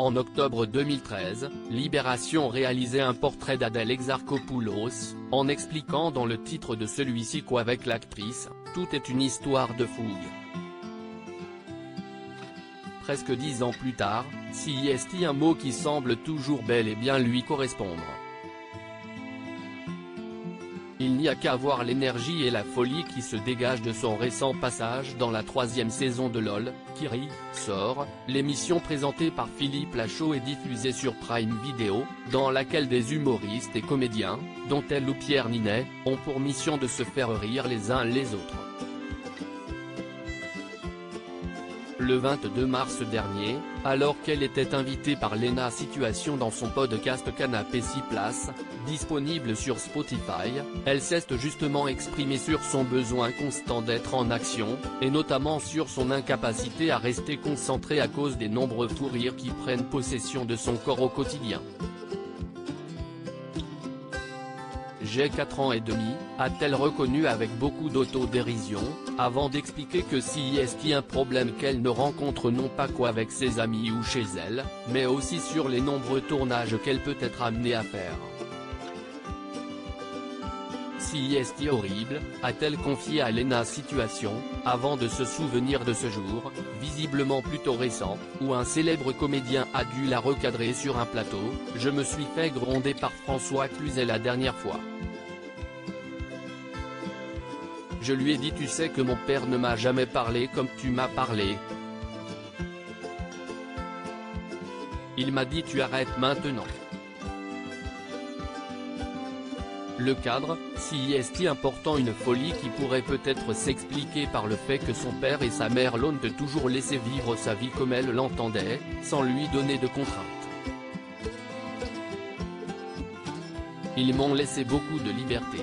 En octobre 2013, Libération réalisait un portrait d'Adèle Exarchopoulos, en expliquant dans le titre de celui-ci qu'avec l'actrice, tout est une histoire de fougue. Presque 10 ans plus tard, CIST, un mot qui semble toujours bel et bien lui correspondre. Il n'y a qu'à voir l'énergie et la folie qui se dégagent de son récent passage dans la 3e saison de LOL, qui sort, l'émission présentée par Philippe Lachaud et diffusée sur Prime Video, dans laquelle des humoristes et comédiens, dont elle ou Pierre Ninet, ont pour mission de se faire rire les uns les autres. Le 22 mars dernier, alors qu'elle était invitée par Léna Situation dans son podcast Canapé 6 places, disponible sur Spotify, elle s'est justement exprimée sur son besoin constant d'être en action, et notamment sur son incapacité à rester concentrée à cause des nombreux fous rires qui prennent possession de son corps au quotidien. J'ai 4 ans et demi, a-t-elle reconnu avec beaucoup d'autodérision, avant d'expliquer que CIST un problème qu'elle ne rencontre non pas qu'avec ses amis ou chez elle, mais aussi sur les nombreux tournages qu'elle peut être amenée à faire. CIST horrible, a-t-elle confié à Léna Situation, avant de se souvenir de ce jour, visiblement plutôt récent, où un célèbre comédien a dû la recadrer sur un plateau. Je me suis fait gronder par François Cluzet la dernière fois. Je lui ai dit: tu sais que mon père ne m'a jamais parlé comme tu m'as parlé. Il m'a dit: tu arrêtes maintenant. Le cadre, CIST important, une folie qui pourrait peut-être s'expliquer par le fait que son père et sa mère l'ont toujours laissé vivre sa vie comme elle l'entendait, sans lui donner de contraintes. Ils m'ont laissé beaucoup de liberté.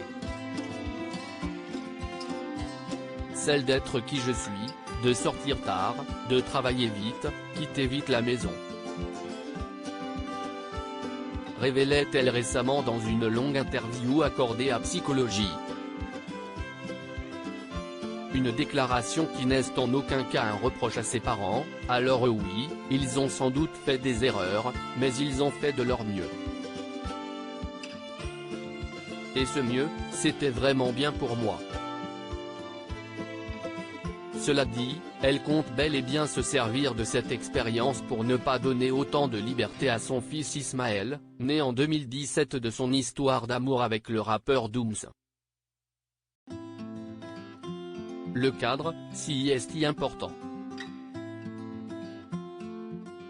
Celle d'être qui je suis, de sortir tard, de travailler vite, quitter vite la maison. Révélait-elle récemment dans une longue interview accordée à Psychologie. Une déclaration qui n'est en aucun cas un reproche à ses parents. Alors oui, ils ont sans doute fait des erreurs, mais ils ont fait de leur mieux. Et ce mieux, c'était vraiment bien pour moi. Cela dit, elle compte bel et bien se servir de cette expérience pour ne pas donner autant de liberté à son fils Ismaël, né en 2017 de son histoire d'amour avec le rappeur Dooms. Le cadre, CIST important.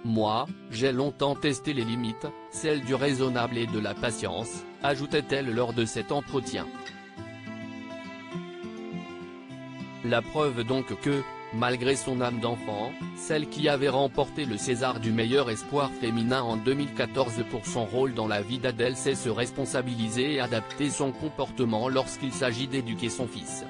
Moi, j'ai longtemps testé les limites, celles du raisonnable et de la patience, ajoutait-elle lors de cet entretien. La preuve donc que, malgré son âme d'enfant, celle qui avait remporté le César du meilleur espoir féminin en 2014 pour son rôle dans la vie d'Adèle, sait se responsabiliser et adapter son comportement lorsqu'il s'agit d'éduquer son fils.